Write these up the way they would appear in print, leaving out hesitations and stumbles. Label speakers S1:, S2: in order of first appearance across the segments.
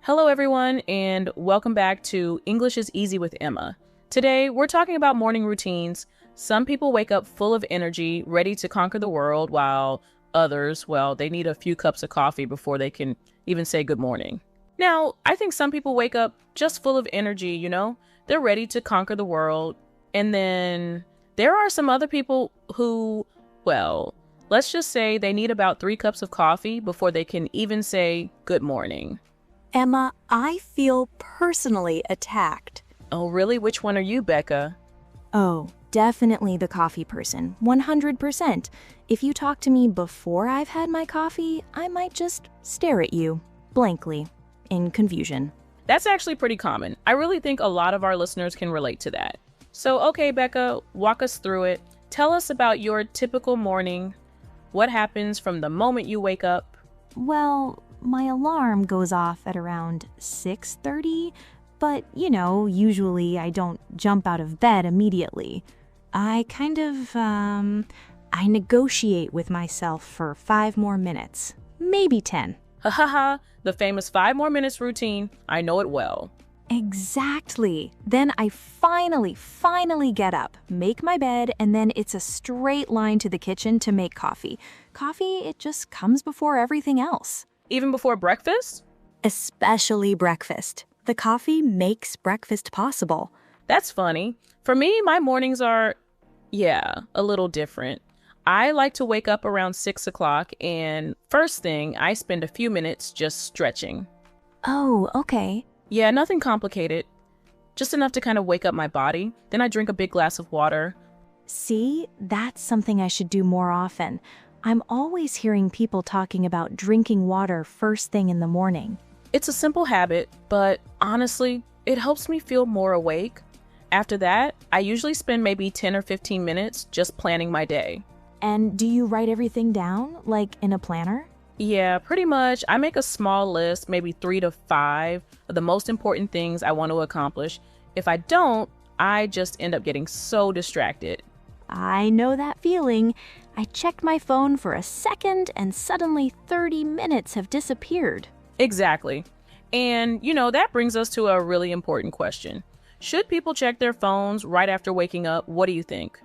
S1: Hello, everyone, and welcome back to English is Easy with Emma. Today, we're talking about morning routines. Some people wake up full of energy, ready to conquer the world, while others, well, they need a few cups of coffee before they can even say good morning. Now, I think some people wake up just full of energy, they're ready to conquer the world. And then there are some other people who, well, let's just say they need about 3 cups of coffee before they can even say good morning.
S2: Emma, I feel personally attacked.
S1: Oh, really? Which one are you, Beka?
S2: Oh, definitely the coffee person, 100%. If you talk to me before I've had my coffee, I might just stare at you, blankly, in confusion.
S1: That's actually pretty common. I really think a lot of our listeners can relate to that. So, okay, Beka, walk us through it. Tell us about your typical morning. What happens from the moment you wake up?
S2: Well, my alarm goes off at around 6:30, but, usually I don't jump out of bed immediately. I I negotiate with myself for 5 more minutes, maybe 10.
S1: Ha ha ha, the famous 5 more minutes routine. I know it well.
S2: Exactly. Then I finally get up, make my bed, and then it's a straight line to the kitchen to make coffee. Coffee, it just comes before everything else.
S1: Even before breakfast?
S2: Especially breakfast. The coffee makes breakfast possible.
S1: That's funny. For me, my mornings are, a little different. I like to wake up around 6 o'clock, and first thing, I spend a few minutes just stretching.
S2: Oh, okay.
S1: Yeah, nothing complicated. Just enough to kind of wake up my body. Then I drink a big glass of water.
S2: See, that's something I should do more often. I'm always hearing people talking about drinking water first thing in the morning.
S1: It's a simple habit, but honestly, it helps me feel more awake. After that, I usually spend maybe 10 or 15 minutes just planning my day.
S2: And do you write everything down, like in a planner?
S1: Yeah, pretty much. I make a small list, maybe 3 to 5 of the most important things I want to accomplish. If I don't, I just end up getting so distracted.
S2: I know that feeling. I checked my phone for a second and suddenly 30 minutes have disappeared.
S1: Exactly. And, that brings us to a really important question. Should people check their phones right after waking up? What do you think?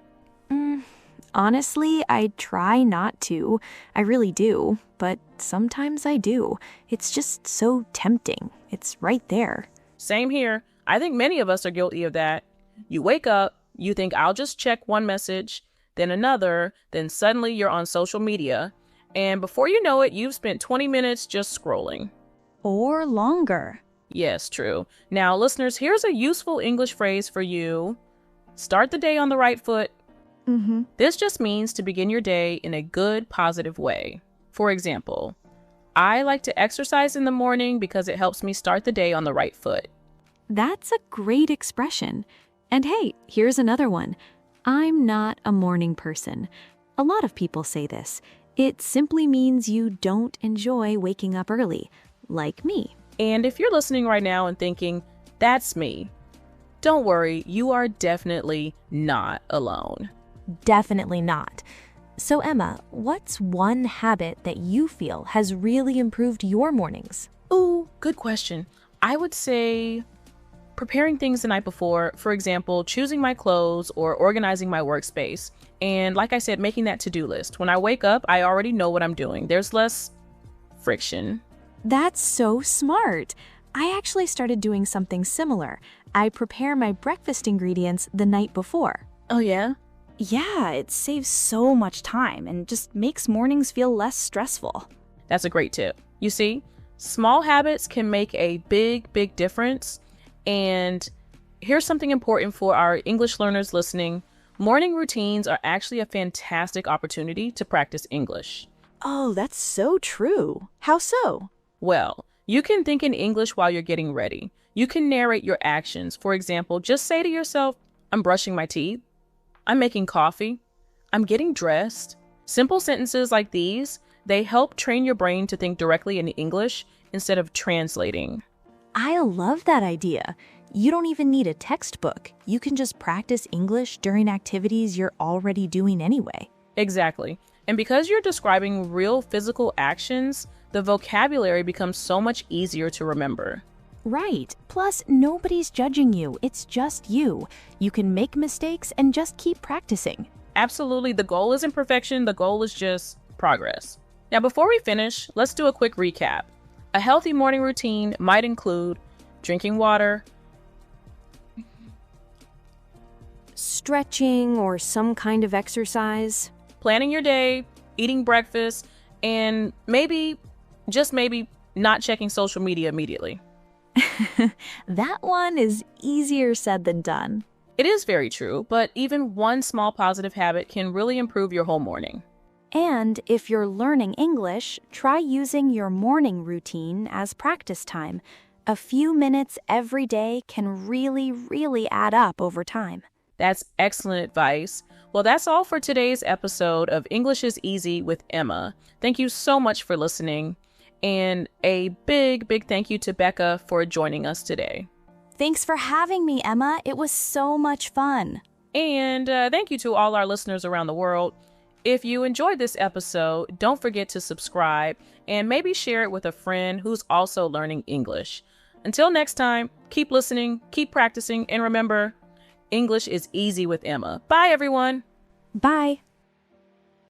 S2: Honestly, I try not to. I really do. But sometimes I do. It's just so tempting. It's right there.
S1: Same here. I think many of us are guilty of that. You wake up, you think I'll just check one message, then another, then suddenly you're on social media. And before you know it, you've spent 20 minutes just scrolling.
S2: Or longer.
S1: Yes, true. Now, listeners, here's a useful English phrase for you. Start the day on the right foot. This just means to begin your day in a good, positive way. For example, I like to exercise in the morning because it helps me start the day on the right foot.
S2: That's a great expression. And hey, here's another one. I'm not a morning person. A lot of people say this. It simply means you don't enjoy waking up early, like me.
S1: And if you're listening right now and thinking, that's me, don't worry, you are definitely not alone.
S2: Definitely not. So Emma, what's one habit that you feel has really improved your mornings?
S1: Ooh, good question. I would say preparing things the night before, for example, choosing my clothes or organizing my workspace. And like I said, making that to-do list. When I wake up, I already know what I'm doing. There's less friction.
S2: That's so smart. I actually started doing something similar. I prepare my breakfast ingredients the night before.
S1: Oh, yeah?
S3: Yeah, it saves so much time and just makes mornings feel less stressful.
S1: That's a great tip. You see, small habits can make a big, big difference. And here's something important for our English learners listening. Morning routines are actually a fantastic opportunity to practice English.
S3: Oh, that's so true. How so?
S1: Well, you can think in English while you're getting ready. You can narrate your actions. For example, just say to yourself, I'm brushing my teeth. I'm making coffee. I'm getting dressed. Simple sentences like these, they help train your brain to think directly in English instead of translating.
S2: I love that idea. You don't even need a textbook. You can just practice English during activities you're already doing anyway.
S1: Exactly. And because you're describing real physical actions, the vocabulary becomes so much easier to remember.
S3: Right. Plus, nobody's judging you. It's just you. You can make mistakes and just keep practicing.
S1: Absolutely. The goal isn't perfection. The goal is just progress. Now, before we finish, let's do a quick recap. A healthy morning routine might include drinking water,
S2: stretching or some kind of exercise,
S1: planning your day, eating breakfast, and maybe, just maybe, not checking social media immediately.
S3: That one is easier said than done.
S1: It is very true, but even one small positive habit can really improve your whole morning.
S3: And if you're learning English, try using your morning routine as practice time. A few minutes every day can really add up over time.
S1: That's excellent advice. Well, that's all for today's episode of English is Easy with Emma. Thank you so much for listening. And a big thank you to Beka for joining us today.
S3: Thanks for having me, Emma. It was so much fun.
S1: And thank you to all our listeners around the world. If you enjoyed this episode, don't forget to subscribe and maybe share it with a friend who's also learning English. Until next time, keep listening, keep practicing, and remember, English is easy with Emma. Bye, everyone.
S3: Bye.